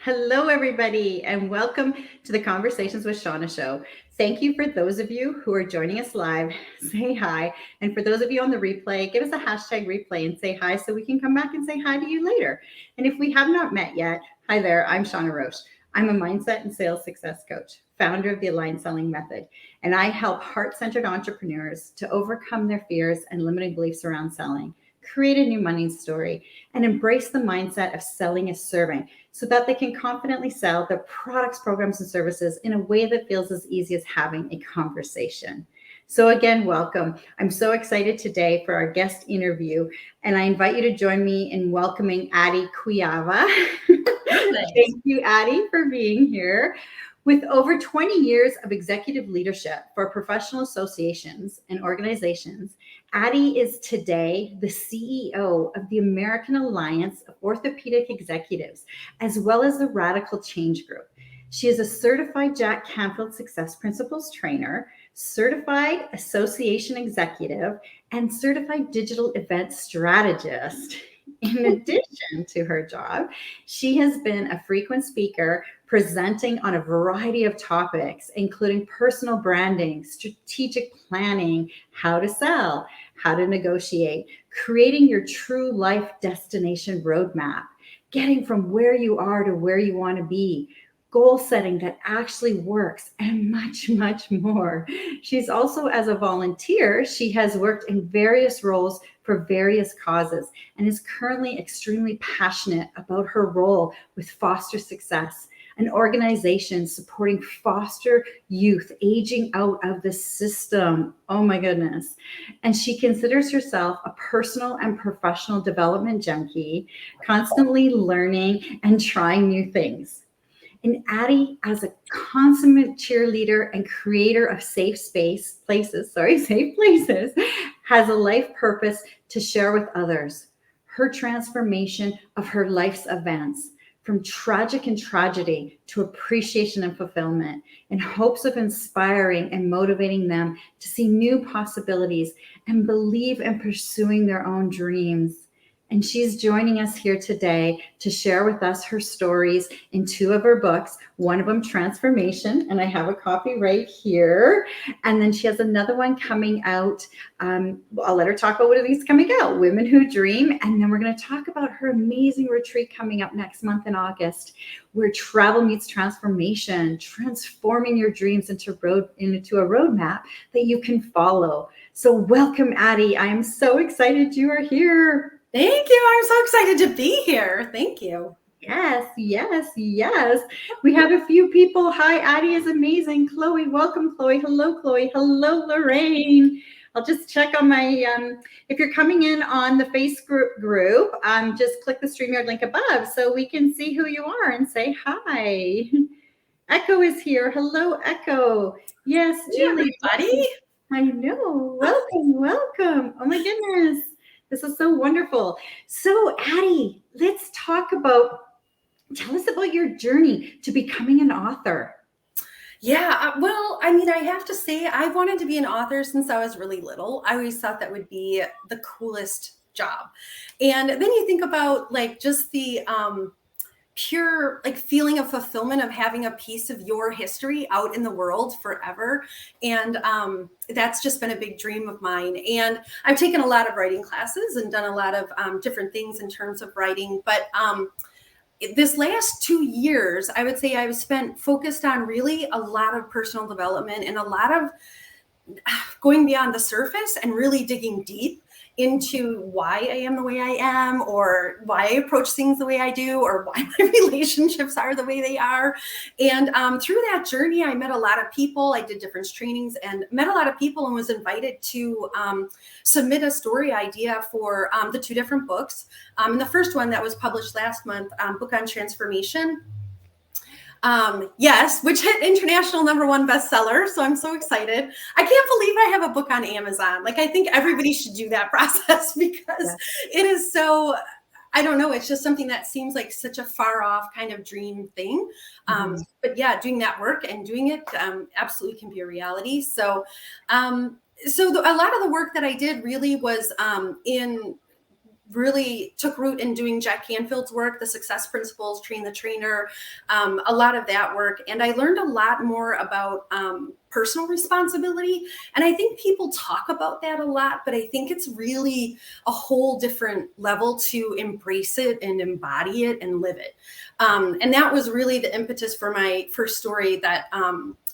Hello, everybody, and welcome to the Conversations with Shawna Show. Thank you for those of you who are joining us live. Say hi. And for those of you on the replay, give us a hashtag replay and say hi so we can come back and say hi to you later. And if we have not met yet, hi there, I'm Shawna Roche. I'm a mindset and sales success coach, founder of the Aligned Selling Method, and I help heart-centered entrepreneurs to overcome their fears and limiting beliefs around selling, create a new money story, and embrace the mindset of selling as serving so that they can confidently sell their products, programs, and services in a way that feels as easy as having a conversation. So again, welcome. I'm so excited today for our guest interview, and I invite you to join me in welcoming Addy Kujawa. Thank you, Addy, for being here. With over 20 years of executive leadership for professional associations and organizations, Addy is today the CEO of the American Alliance of Orthopedic Executives, as well as the Radical Change Group. She is a certified Jack Canfield Success Principles trainer, certified association executive, and certified digital event strategist. In addition to her job, she has been a frequent speaker presenting on a variety of topics, including personal branding, strategic planning, how to sell, how to negotiate, creating your true life destination roadmap, getting from where you are to where you want to be, goal setting that actually works, and much, much more. She's also, as a volunteer, she has worked in various roles for various causes and is currently extremely passionate about her role with Foster Success, an organization supporting foster youth aging out of the system. Oh my goodness. And she considers herself a personal and professional development junkie, constantly learning and trying new things. And Addy, as a consummate cheerleader and creator of safe places, has a life purpose to share with others. Her transformation of her life's events, from tragic and tragedy to appreciation and fulfillment, in hopes of inspiring and motivating them to see new possibilities and believe in pursuing their own dreams. And she's joining us here today to share with us her stories in two of her books, one of them Transformation, and I have a copy right here. And then she has another one coming out. I'll let her talk about what are these coming out, Women Who Dream. And then we're going to talk about her amazing retreat coming up next month in August, where travel meets transformation, transforming your dreams into a roadmap that you can follow. So welcome, Addy. I am so excited you are here. Thank you. I'm so excited to be here. Thank you. Yes. We have a few people. Hi, Addy is amazing. Chloe, welcome, Chloe. Hello, Chloe. Hello, Lorraine. I'll just check on my, if you're coming in on the Facebook group, just click the StreamYard link above so we can see who you are and say hi. Echo is here. Hello, Echo. Yes, Julie. Everybody. I know. Welcome. Oh my goodness. This is so wonderful. So, Addy, let's talk about, tell us about your journey to becoming an author. Yeah, well, I mean, I have to say, I wanted to be an author since I was really little. I always thought that would be the coolest job. And then you think about like just the pure like feeling of fulfillment of having a piece of your history out in the world forever. And that's just been a big dream of mine. And I've taken a lot of writing classes and done a lot of different things in terms of writing. But this last 2 years, I would say I've spent focused on really a lot of personal development and a lot of going beyond the surface and really digging deep into why I am the way I am, or why I approach things the way I do, or why my relationships are the way they are. And through that journey, I met a lot of people. I did different trainings and met a lot of people and was invited to submit a story idea for the two different books. And the first one that was published last month, book on transformation. Yes, which hit international #1 bestseller. So I'm so excited. I can't believe I have a book on Amazon. Like, I think everybody should do that process because it is so, I don't know. It's just something that seems like such a far off kind of dream thing. But yeah, doing that work and doing it absolutely can be a reality. So, a lot of the work that I did really was in really took root in doing Jack Canfield's work, the success principles, train the trainer, a lot of that work. And I learned a lot more about personal responsibility. And I think people talk about that a lot, but I think it's really a whole different level to embrace it and embody it and live it. And that was really the impetus for my first story that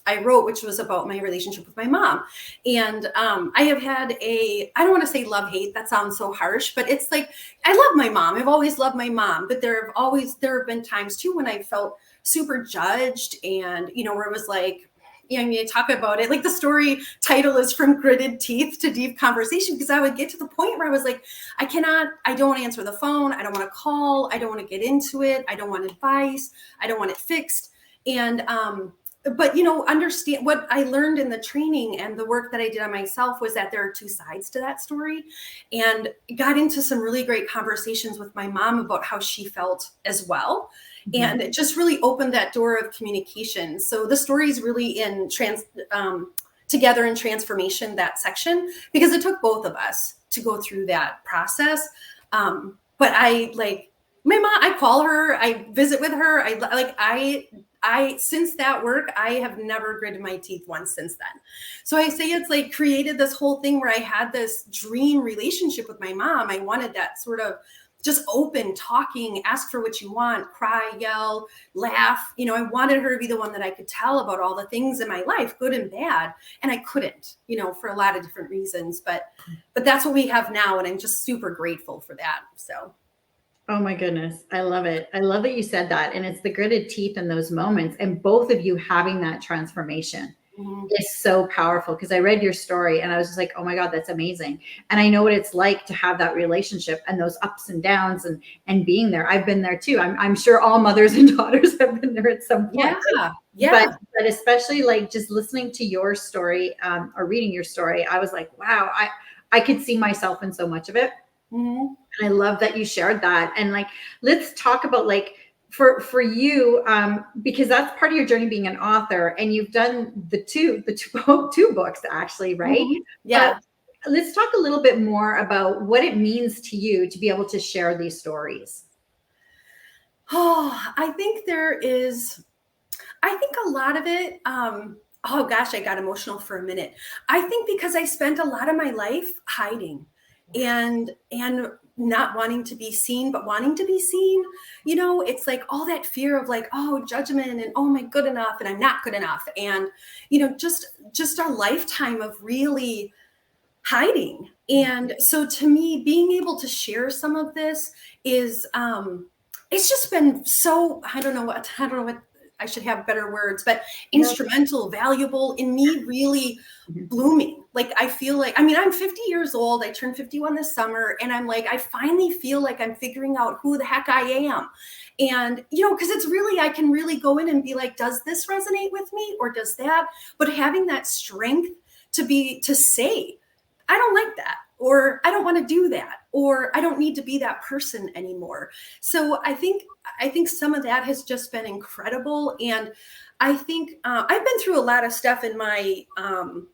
I wrote, which was about my relationship with my mom. And I have had I don't want to say love hate, that sounds so harsh, but it's like, I love my mom. I've always loved my mom, but there have been times too when I felt super judged and, where it was like, you talk about it, like the story title is From Gritted Teeth to Deep Conversation, because I would get to the point where I was like, I don't want to answer the phone. I don't want to call. I don't want to get into it. I don't want advice. I don't want it fixed. And, but, understand what I learned in the training and the work that I did on myself was that there are two sides to that story, and got into some really great conversations with my mom about how she felt as well. Mm-hmm. And it just really opened that door of communication. So the story is really in together in transformation, that section, because it took both of us to go through that process. But my mom, I call her, I visit with her. I since that work, I have never gritted my teeth once since then. So I say it's like created this whole thing where I had this dream relationship with my mom. I wanted that sort of just open, talking, ask for what you want, cry, yell, laugh. I wanted her to be the one that I could tell about all the things in my life, good and bad. And I couldn't, for a lot of different reasons. But that's what we have now. And I'm just super grateful for that. So. Oh my goodness. I love it. I love that you said that. And it's the gritted teeth in those moments, and both of you having that transformation is so powerful, because I read your story and I was just like, oh my God, that's amazing. And I know what it's like to have that relationship and those ups and downs and being there. I've been there too. I'm sure all mothers and daughters have been there at some point. Yeah. But especially like just listening to your story or reading your story, I was like, wow, I could see myself in so much of it. Mm-hmm. And I love that you shared that. And like, let's talk about like, for you, because that's part of your journey being an author, and you've done the two books actually, right? Mm-hmm. Yeah. But let's talk a little bit more about what it means to you to be able to share these stories. Oh, I think a lot of it, oh gosh, I got emotional for a minute. I think because I spent a lot of my life hiding and not wanting to be seen, but wanting to be seen. It's like all that fear of like, oh, judgment, and oh, am I good enough? And I'm not good enough. And, just a lifetime of really hiding. And so to me, being able to share some of this is, it's just been so, I don't know what I should have better words, but instrumental, valuable in me really blooming. Like, I feel like, I'm 50 years old. I turned 51 this summer, and I'm like, I finally feel like I'm figuring out who the heck I am. And, because it's really, I can really go in and be like, does this resonate with me or does that? But having that strength to say, I don't like that, or I don't want to do that, or I don't need to be that person anymore. So I think some of that has just been incredible. And I think I've been through a lot of stuff in my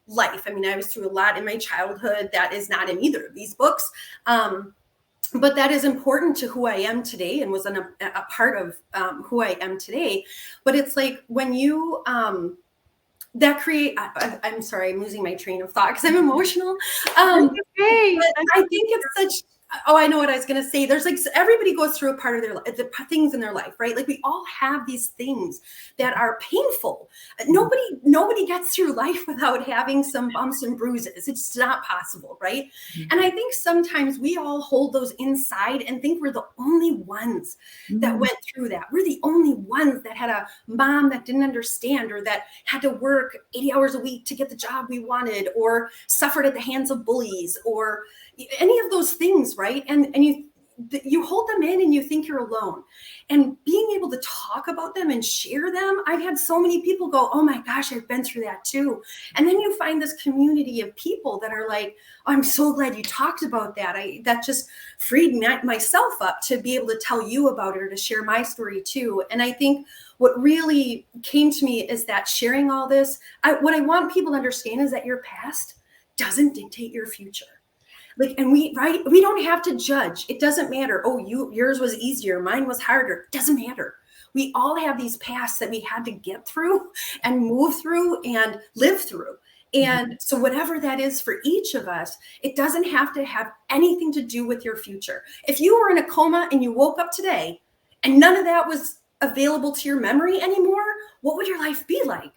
life. I was through a lot in my childhood that is not in either of these books. But that is important to who I am today, and was a part of who I am today. But it's like when you I'm sorry, I'm losing my train of thought because I'm emotional. Okay. But I think it's such, I know what I was going to say. There's like, everybody goes through a part of their life, the things in their life, right? Like, we all have these things that are painful. Nobody gets through life without having some bumps and bruises. It's not possible, right? Mm-hmm. And I think sometimes we all hold those inside and think we're the only ones that went through that. We're the only ones that had a mom that didn't understand, or that had to work 80 hours a week to get the job we wanted, or suffered at the hands of bullies, or any of those things, right? And you hold them in and you think you're alone. And being able to talk about them and share them, I've had so many people go, oh my gosh, I've been through that too. And then you find this community of people that are like, oh, I'm so glad you talked about that. That just freed myself up to be able to tell you about it, or to share my story too. And I think what really came to me is that sharing all this, what I want people to understand is that your past doesn't dictate your future. Like, and we don't have to judge. It doesn't matter. Oh, yours was easier, mine was harder. It doesn't matter. We all have these paths that we had to get through and move through and live through. And so whatever that is for each of us, it doesn't have to have anything to do with your future. If you were in a coma and you woke up today and none of that was available to your memory anymore, what would your life be like?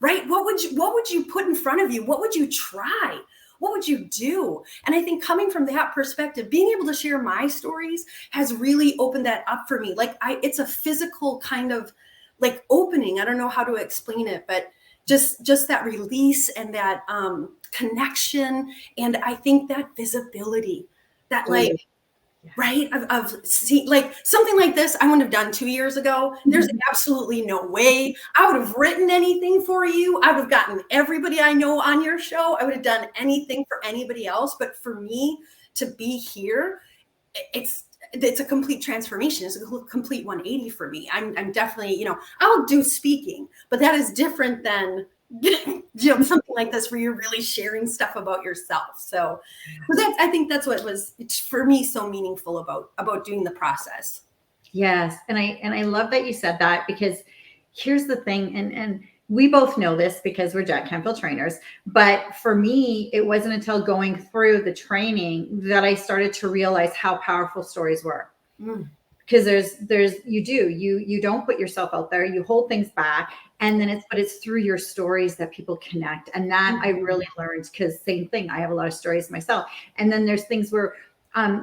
Right? What would you put in front of you? What would you try? What would you do? And I think coming from that perspective, being able to share my stories has really opened that up for me. Like it's a physical kind of like opening. I don't know how to explain it, but just that release and that connection. And I think that visibility, that like, right, of see, like something like this I wouldn't have done 2 years ago. There's absolutely no way I would have written anything for you. I would have gotten everybody I know on your show. I would have done anything for anybody else. But for me to be here, it's a complete transformation. It's a complete 180 for me. I'm definitely, I'll do speaking, but that is different than something like this where you're really sharing stuff about yourself. So I think that's what was for me so meaningful about doing the process. Yes. And I love that you said that, because here's the thing. And we both know this because we're Jack Canfield trainers. But for me, it wasn't until going through the training that I started to realize how powerful stories were. Because you don't put yourself out there, you hold things back, and then it's through your stories that people connect. And that I really learned, because same thing, I have a lot of stories myself. And then there's things where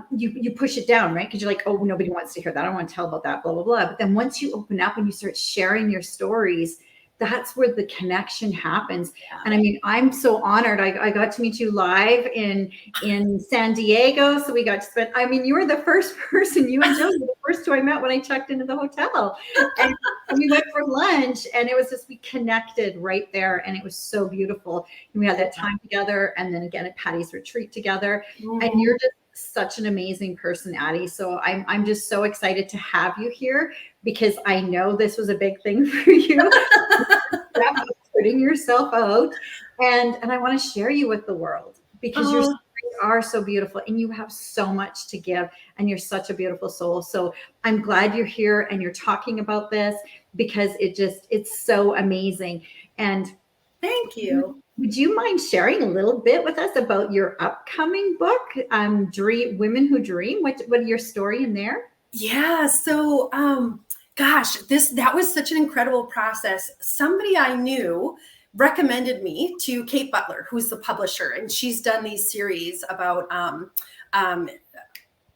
you push it down, right? Because you're like, oh, nobody wants to hear that, I don't want to tell about that, blah, blah, blah. But then once you open up and you start sharing your stories, that's where the connection happens. And I mean, I'm so honored. I got to meet you live in San Diego. So we got to spend, I mean, you were the first person, you and Joe were the first two I met when I checked into the hotel. And we went for lunch, and it was just, we connected right there. And it was so beautiful. And we had that time together. And then again at Patty's retreat together. And you're just such an amazing person, Addy. So I'm just so excited to have you here, because I know this was a big thing for you. Putting yourself out, and I want to share you with the world, because your stories are so beautiful and you have so much to give, and you're such a beautiful soul. So I'm glad you're here and you're talking about this, because it's so amazing. And thank you. Would you mind sharing a little bit with us about your upcoming book, Women Who Dream? What your story in there? Yeah. So, gosh, that was such an incredible process. Somebody I knew recommended me to Kate Butler, who's the publisher, and she's done these series about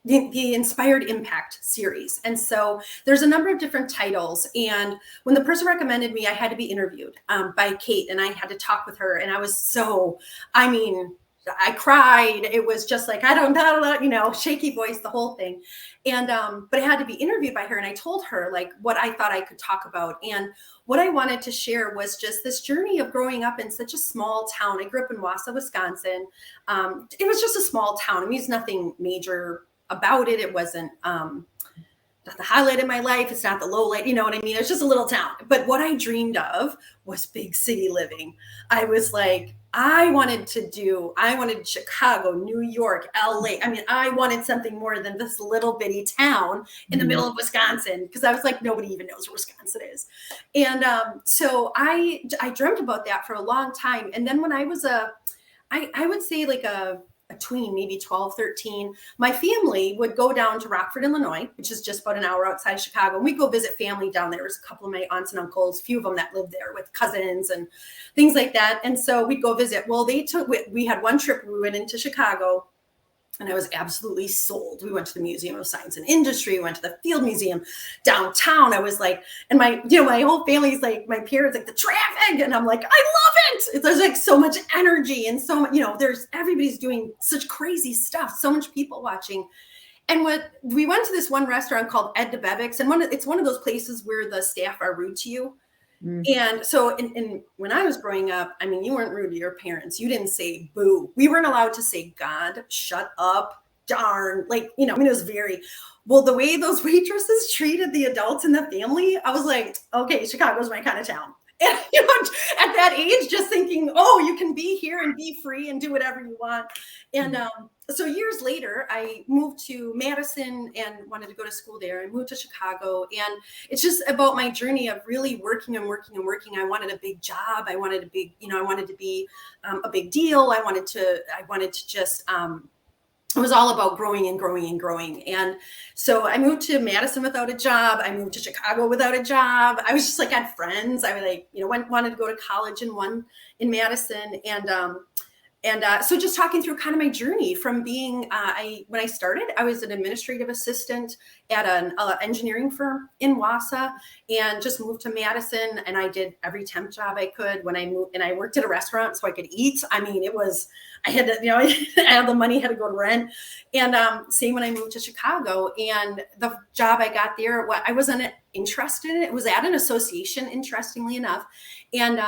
the Inspired Impact series. And so there's a number of different titles. And when the person recommended me, I had to be interviewed by Kate, and I had to talk with her. And I was I cried. It was just like, I don't know, shaky voice, the whole thing. And, but I had to be interviewed by her. And I told her like what I thought I could talk about. And what I wanted to share was just this journey of growing up in such a small town. I grew up in Wausau, Wisconsin. It was just a small town. I mean, there's nothing major about it. It wasn't, not the highlight of my life. It's not the low light. You know what I mean? It's just a little town. But what I dreamed of was big city living. I was like, I wanted Chicago, New York, LA. I mean, I wanted something more than this little bitty town in the middle of Wisconsin, because I was like, nobody even knows where Wisconsin is. And so I dreamt about that for a long time. And then when I was I would say like a tween, maybe 12, 13, my family would go down to Rockford, Illinois, which is just about an hour outside Chicago. And we'd go visit family down there. There's a couple of my aunts and uncles, a few of them that lived there with cousins and things like that. And so we'd go visit. Well, we had one trip. We went into Chicago, and I was absolutely sold. We went to the Museum of Science and Industry. We went to the Field Museum downtown. I was like, and my whole family's like, my parents like, the traffic. And I'm like, I love it. There's like so much energy and so much, everybody's doing such crazy stuff, so much people watching. And we went to this one restaurant called Ed DeBevick's, and it's one of those places where the staff are rude to you. And so when I was growing up, I mean, you weren't rude to your parents. You didn't say boo. We weren't allowed to say God, shut up, darn. Like, it was very, well, the way those waitresses treated the adults in the family, I was like, okay, Chicago's my kind of town. And, at that age, just thinking, oh, you can be here and be free and do whatever you want. And so years later, I moved to Madison and wanted to go to school there. I moved to Chicago, and it's just about my journey of really working and working and working. I wanted a big job. I wanted a big, I wanted to be a big deal. I wanted to just, it was all about growing and growing and growing. And so I moved to Madison without a job. I moved to Chicago without a job. I was just like, had friends. I was like, wanted to go to college in Madison. And so just talking through kind of my journey from being, when I started, I was an administrative assistant at an engineering firm in Wausau, and just moved to Madison, and I did every temp job I could when I moved, and I worked at a restaurant so I could eat. I mean, I had to, I had the money, had to go to rent. And same when I moved to Chicago, and the job I got there, I wasn't interested in it. It was at an association, interestingly enough. And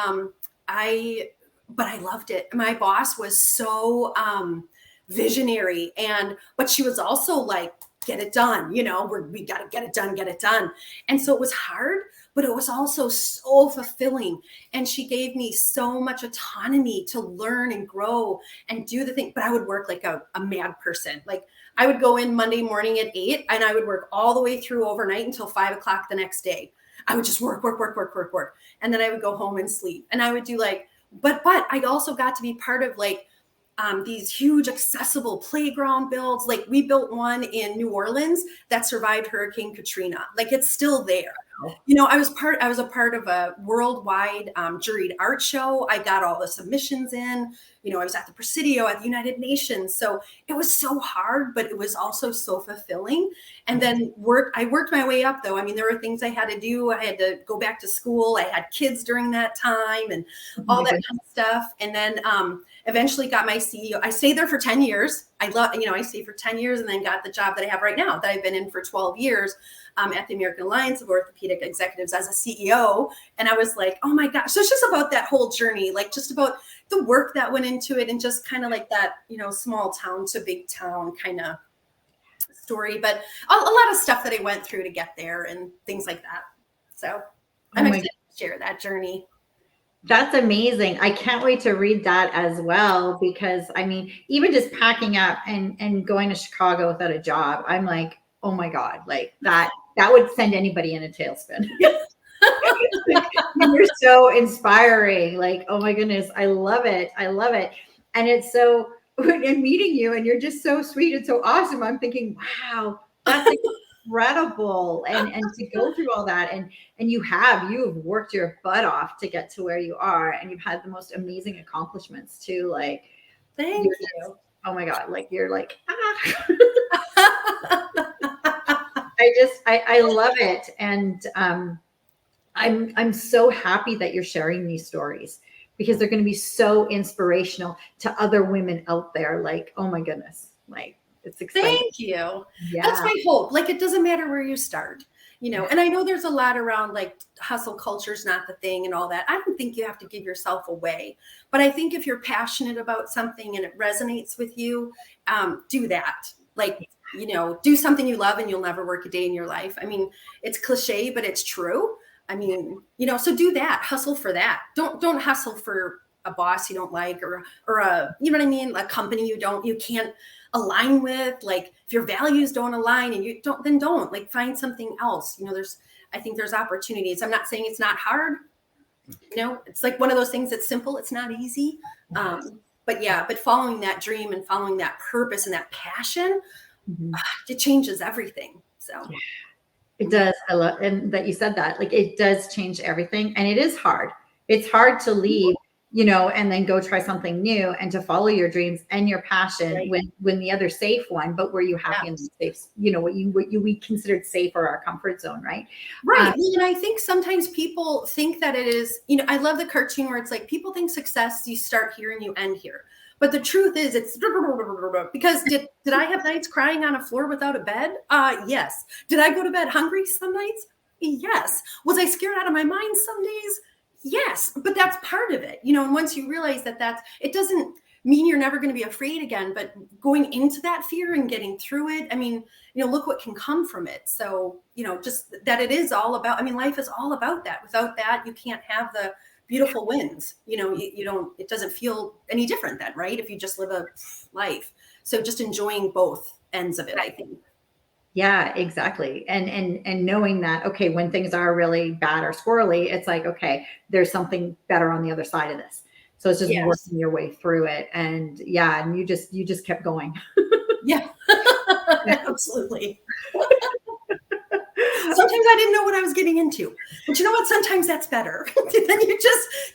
but I loved it. My boss was so visionary, but she was also like, get it done. We got to get it done. And so it was hard, but it was also so fulfilling. And she gave me so much autonomy to learn and grow and do the thing. But I would work like a mad person. Like I would go in Monday morning at 8, and I would work all the way through overnight until 5 o'clock the next day. I would just work. And then I would go home and sleep. And I would do but I also got to be part of these huge accessible playground builds. Like we built one in New Orleans that survived Hurricane Katrina. Like it's still there. I was a part of a worldwide juried art show. I got all the submissions in. I was at the Presidio at the United Nations. So it was so hard, but it was also so fulfilling. And then I worked my way up, though. I mean, there were things I had to do. I had to go back to school. I had kids during that time and all that kind of stuff. And then eventually got my CEO. I stayed there for 10 years. I stayed for 10 years and then got the job that I have right now that I've been in for 12 years. At the American Alliance of Orthopedic Executives as a CEO. And I was like, oh my gosh. So it's just about that whole journey, like just about the work that went into it and just kind of like that, small town to big town kind of story, but a lot of stuff that I went through to get there and things like that. So I'm excited to share that journey. That's amazing. I can't wait to read that as well, because I mean, even just packing up and going to Chicago without a job, I'm like, oh my God, like that would send anybody in a tailspin. You're so inspiring. Like, oh my goodness, I love it. And it's so, in meeting you, and you're just so sweet and so awesome. I'm thinking, wow, that's incredible. And to go through all that, and you have worked your butt off to get to where you are, and you've had the most amazing accomplishments too. Like, thank you. Oh my God, like you're like, I love it. And I'm so happy that you're sharing these stories, because they're going to be so inspirational to other women out there. Like, oh my goodness, like it's exciting. Thank you. Yeah. That's my hope. Like, it doesn't matter where you start, and I know there's a lot around like hustle culture is not the thing and all that. I don't think you have to give yourself away, but I think if you're passionate about something and it resonates with you, do that. Like, do something you love and you'll never work a day in your life. I mean, it's cliche, but it's true. I mean, so do that, hustle for that. Don't hustle for a boss you don't like, or a, what I mean? A company you can't align with. Like if your values don't align and you don't, then don't, like, find something else. I think there's opportunities. I'm not saying it's not hard. It's like one of those things that's simple. It's not easy. But following that dream and following that purpose and that passion, it changes everything. So yeah. It does. I love, and that you said that, like, it does change everything. And it is hard. It's hard to leave, and then go try something new and to follow your dreams and your passion, right, when the other safe one, but were you happy in the safe, what we considered safe, or our comfort zone, right? Right. And I think sometimes people think that it is, I love the cartoon where it's like, people think success, you start here and you end here. But the truth is, it's because did I have nights crying on a floor without a bed? Yes. Did I go to bed hungry some nights? Yes. Was I scared out of my mind some days? Yes. But that's part of it, and once you realize that it doesn't, mean you're never going to be afraid again, but going into that fear and getting through it, I mean, look what can come from it. So, just that it is all about, I mean, life is all about that. Without that, you can't have the beautiful wins. You don't, it doesn't feel any different then, right? If you just live a life. So just enjoying both ends of it, I think. Yeah, exactly. And knowing that, okay, when things are really bad or squirrely, it's like, okay, there's something better on the other side of this. So it's just working your way through it. And yeah, and you just kept going. Yeah, absolutely. Sometimes I didn't know what I was getting into, but you know what? Sometimes that's better. Then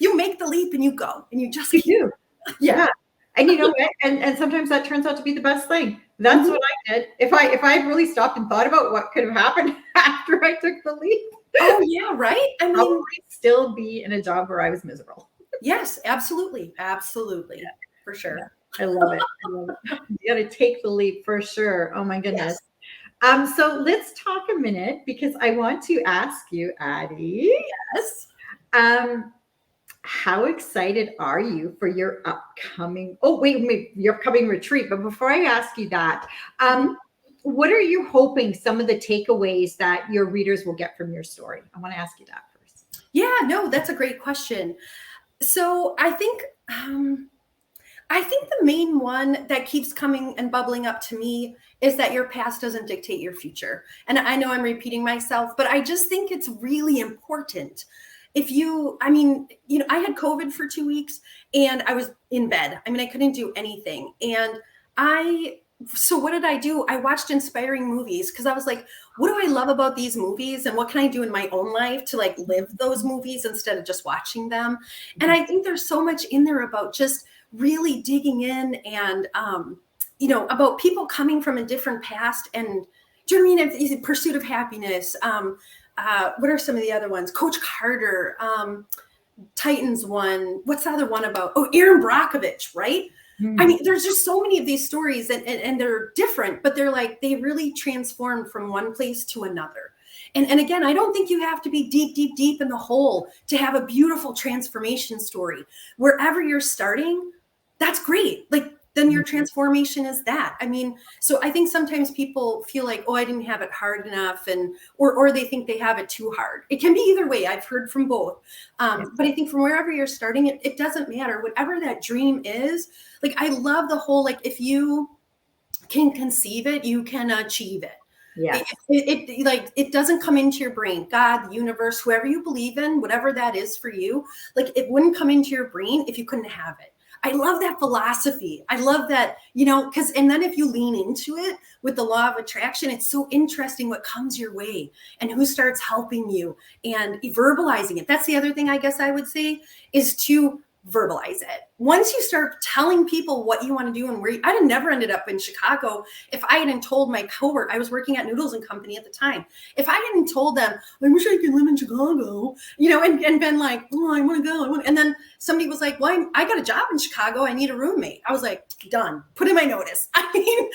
you make the leap and you go and you just keep. do. Yeah. And you know what? And sometimes that turns out to be the best thing. That's what I did. If I had really stopped and thought about what could have happened after I took the leap. Oh yeah, right. I mean, probably still be in a job where I was miserable. Yes, absolutely. Absolutely. Yeah. For sure. Yeah. I love it. You got to take the leap for sure. Oh my goodness. Yes. So let's talk a minute because I want to ask you, Addy. Yes. How excited are you for your upcoming, your upcoming retreat? But before I ask you that, what are you hoping some of the takeaways that your readers will get from your story? I want to ask you that first. Yeah, no, that's a great question. So I think the main one that keeps coming and bubbling up to me is that your past doesn't dictate your future. And I know I'm repeating myself, but I just think it's really important. I had COVID for 2 weeks and I was in bed. I mean, I couldn't do anything. And so what did I do? I watched inspiring movies because I was like, what do I love about these movies? And what can I do in my own life to like live those movies instead of just watching them? And I think there's so much in there about just really digging in and, about people coming from a different past. And do you know what I mean? Pursuit of Happiness. What are some of the other ones? Coach Carter, Titans one. What's the other one about? Oh, Aaron Brockovich, right? I mean, there's just so many of these stories and they're different, but they're like, they really transform from one place to another. And again, I don't think you have to be deep, deep, deep in the hole to have a beautiful transformation story. Wherever you're starting, that's great. Like, then your transformation is that. I mean, so I think sometimes people feel like, oh, I didn't have it hard enough, or they think they have it too hard. It can be either way. I've heard from both. But I think from wherever you're starting, it doesn't matter. Whatever that dream is, like, I love the whole, like, if you can conceive it, you can achieve it. Yeah. It doesn't come into your brain. God, the universe, whoever you believe in, whatever that is for you, like, it wouldn't come into your brain if you couldn't have it. I love that philosophy. I love that, and then if you lean into it with the law of attraction, it's so interesting what comes your way and who starts helping you and verbalizing it. That's the other thing I guess I would say is to verbalize it. Once you start telling people what you want to do and where I'd have never ended up in Chicago if I hadn't told my coworker. I was working at Noodles and Company at the time. If I hadn't told them, I wish I could live in Chicago, and been like, oh, I want to go. And then somebody was like, well, I got a job in Chicago. I need a roommate. I was like, done. Put in my notice. I mean,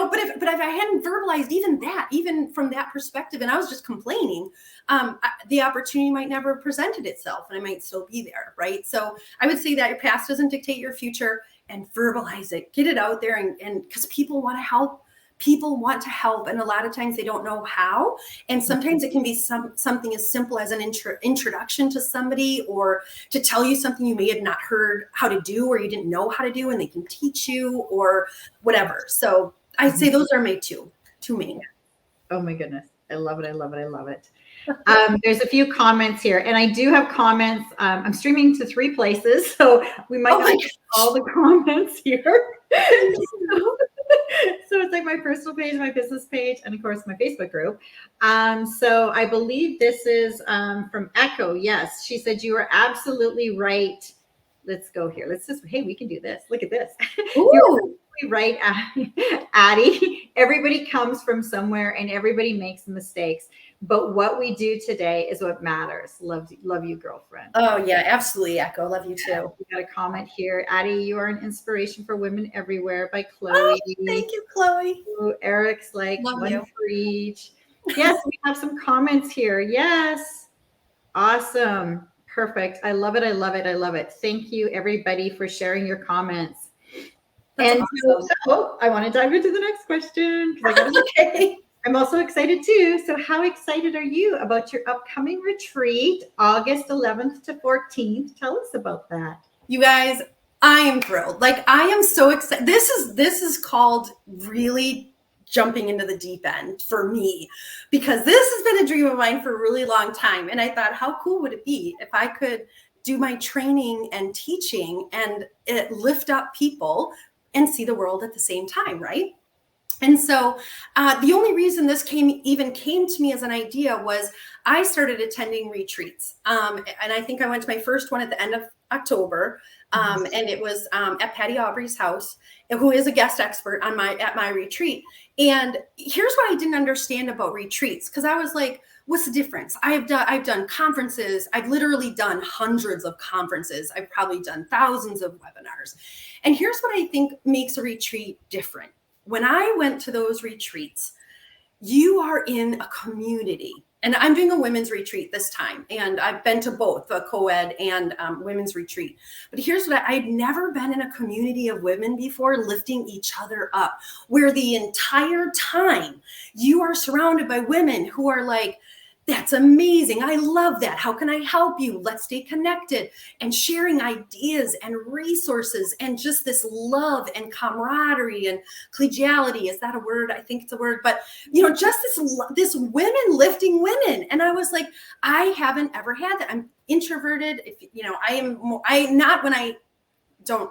but if I hadn't verbalized even from that perspective, and I was just complaining, the opportunity might never have presented itself and I might still be there. Right. So I would say that your past doesn't dictate your future, and verbalize it, get it out there. And because people want to help. And a lot of times they don't know how. And sometimes it can be something as simple as an introduction to somebody, or to tell you something you may have not heard how to do, or you didn't know how to do, and they can teach you or whatever. So I'd say those are my two main. Oh my goodness. I love it. I love it. I love it. There's a few comments here, and I do have comments. I'm streaming to 3 places, so we might not get all the comments here. So it's like my personal page, my business page, and of course my Facebook group. So I believe this is from Echo. Yes, she said you are absolutely right. Let's go here. Hey, we can do this. Look at this. You're right, Addy. Everybody comes from somewhere, and everybody makes mistakes. But what we do today is what matters. Love you, girlfriend. Oh, yeah, absolutely, Echo. Love you too. We got a comment here. Addy, you are an inspiration for women everywhere by Chloe. Oh, thank you, Chloe. Ooh, Eric's like, love one you. For each. Yes, we have some comments here. Yes. Awesome. Perfect. I love it. I love it. I love it. Thank you, everybody, for sharing your comments. That's And awesome. so I want to dive into the next question because I got to. Okay. I'm also excited too. So, how excited are you about your upcoming retreat, August 11th to 14th? Tell us about that. You guys, I am thrilled. Like I am so excited. This is called really jumping into the deep end for me, because this has been a dream of mine for a really long time. And I thought, how cool would it be if I could do my training and teaching and it lift up people and see the world at the same time, right? And so the only reason this came to me as an idea was I started attending retreats. And I think I went to my first one at the end of October. And it was at Patty Aubrey's house, who is a guest expert on at my retreat. And here's what I didn't understand about retreats, because I was like, what's the difference? I've done conferences. I've literally done hundreds of conferences. I've probably done thousands of webinars. And here's what I think makes a retreat different. When I went to those retreats, you are in a community. And I'm doing a women's retreat this time. And I've been to both a co-ed and women's retreat. But here's what I'd never been in a community of women before, lifting each other up, where the entire time you are surrounded by women who are like, that's amazing. I love that. How can I help you? Let's stay connected, and sharing ideas and resources and just this love and camaraderie and collegiality. Is that a word? I think it's a word, but just this women lifting women. And I was like, I haven't ever had that. I'm introverted. I not when I don't,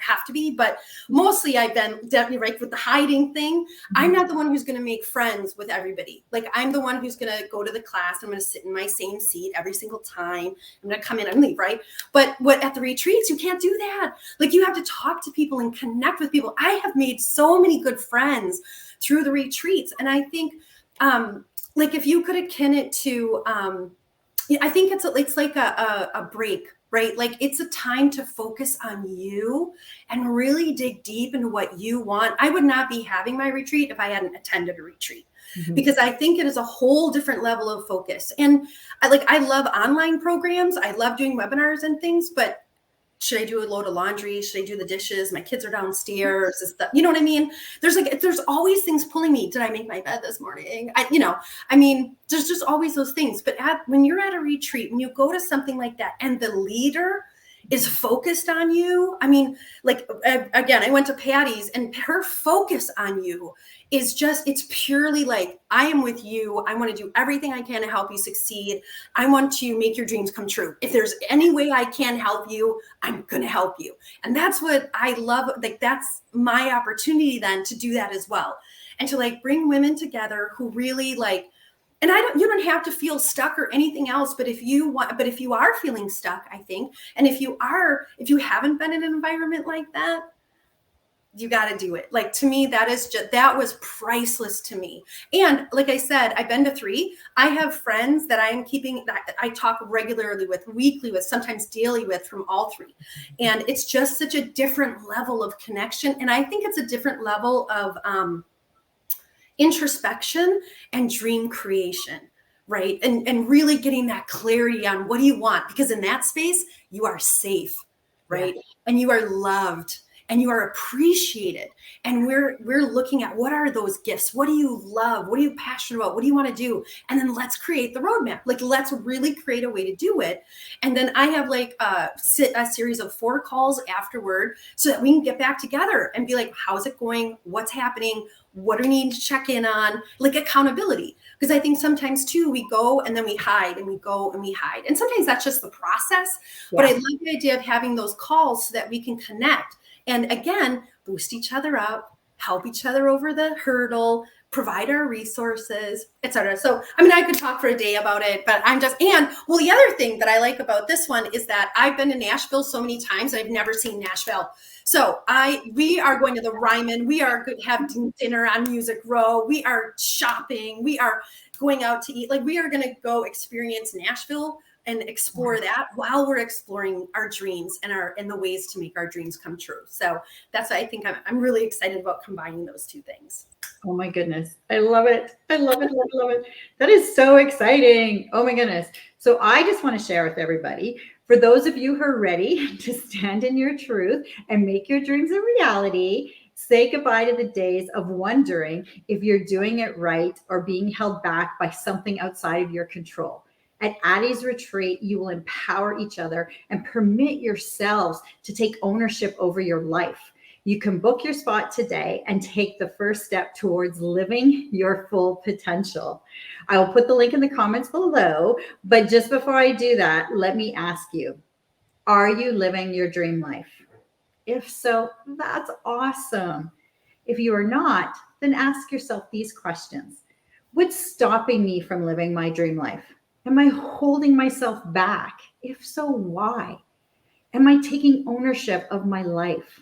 have to be, but mostly I've been definitely right with the hiding thing. I'm not the one who's going to make friends with everybody. Like I'm the one who's going to go to the class. I'm going to sit in my same seat every single time. I'm going to come in and leave, right? But at the retreats, you can't do that. Like you have to talk to people and connect with people. I have made so many good friends through the retreats. And I think like if you could akin it to, I think it's like a break, right? Like it's a time to focus on you and really dig deep into what you want. I would not be having my retreat if I hadn't attended a retreat, because I think it is a whole different level of focus. And I love online programs. I love doing webinars and things, but should I do a load of laundry? Should I do the dishes? My kids are downstairs. You know what I mean? There's always things pulling me. Did I make my bed this morning? There's just always those things. But when you're at a retreat, when you go to something like that and the leader is focused on you. Again, I went to Patty's and her focus on you is just, it's purely like, I am with you. I want to do everything I can to help you succeed. I want to make your dreams come true. If there's any way I can help you, I'm going to help you. And that's what I love. Like, that's my opportunity then to do that as well. And to bring women together who really and you don't have to feel stuck or anything else, but if you are feeling stuck, I think, and if you haven't been in an environment like that, you got to do it. To me, that was priceless to me. And like I said, I've been to 3. I have friends that I talk regularly with, weekly with, sometimes daily with, from all 3. And it's just such a different level of connection. And I think it's a different level of, introspection and dream creation, right? And really getting that clarity on what do you want? Because in that space, you are safe, right? Yeah. And you are loved and you are appreciated. And we're looking at, what are those gifts? What do you love? What are you passionate about? What do you want to do? And then let's create the roadmap. Let's really create a way to do it. And then I have a series of 4 calls afterward so that we can get back together and be like, how's it going? What's happening? What do we need to check in on? Accountability. Because I think sometimes too, we go and then we hide and we go and we hide. And sometimes that's just the process. Yeah. But I love the idea of having those calls so that we can connect and, again, boost each other up, help each other over the hurdle, provide our resources, etc. So, I could talk for a day about it, but the other thing that I like about this one is that I've been to Nashville so many times, I've never seen Nashville. So we are going to the Ryman. We are having dinner on Music Row. We are shopping. We are going out to eat. We are going to go experience Nashville and explore that while we're exploring our dreams and the ways to make our dreams come true. So that's why I think I'm really excited about combining those 2 things. Oh my goodness. I love it. I love it. Love it. That is so exciting. Oh my goodness. So I just want to share with everybody, For those of you who are ready to stand in your truth and make your dreams a reality, say goodbye to the days of wondering if you're doing it right or being held back by something outside of your control. At Addy's retreat, you will empower each other and permit yourselves to take ownership over your life. You can book your spot today and take the first step towards living your full potential. I will put the link in the comments below, but just before I do that, let me ask you, are you living your dream life? If so, that's awesome. If you are not, then ask yourself these questions. What's stopping me from living my dream life? Am I holding myself back? If so, why? Am I taking ownership of my life?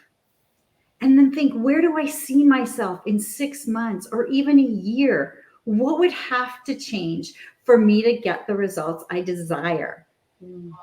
And then think, where do I see myself in 6 months or even a year? What would have to change for me to get the results I desire?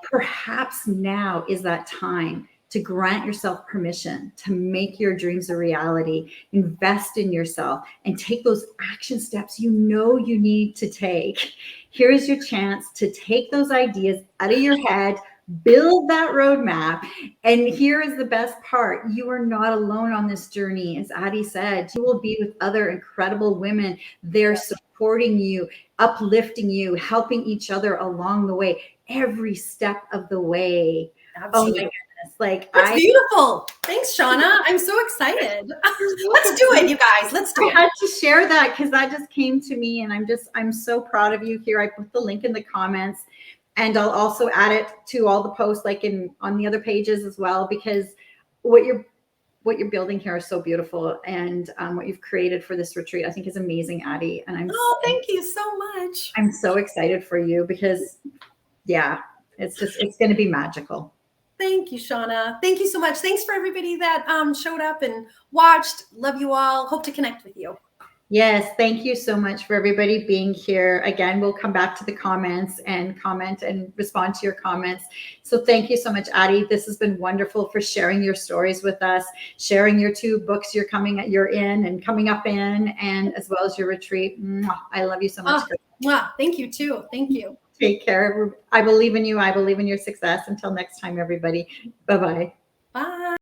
Perhaps now is that time to grant yourself permission to make your dreams a reality, invest in yourself, and take those action steps you know you need to take. Here is your chance to take those ideas out of your head, build that roadmap. And here is the best part. You are not alone on this journey. As Addy said, you will be with other incredible women. They're supporting you, uplifting you, helping each other along the way, every step of the way. Absolutely. Oh my goodness. Like, that's beautiful. Thanks, Shawna. I'm so excited. Let's do it, you guys. Let's do it. I had to share that because that just came to me, and I'm so proud of you. Here, I put the link in the comments, and I'll also add it to all the posts, like on the other pages as well, because what you're building here is so beautiful, and what you've created for this retreat, I think, is amazing, Addy. And thank you so much. I'm so excited for you because, yeah, it's going to be magical. Thank you, Shawna. Thank you so much. Thanks for everybody that showed up and watched. Love you all. Hope to connect with you. Yes, thank you so much for everybody being here. Again, we'll come back to the comments and comment and respond to your comments. So thank you so much, Addy. This has been wonderful for sharing your stories with us, sharing your 2 books you're in and coming up in, and as well as your retreat. I love you so much. Thank you too. Thank you. Take care. I believe in you. I believe in your success. Until next time, everybody. Bye-bye. Bye.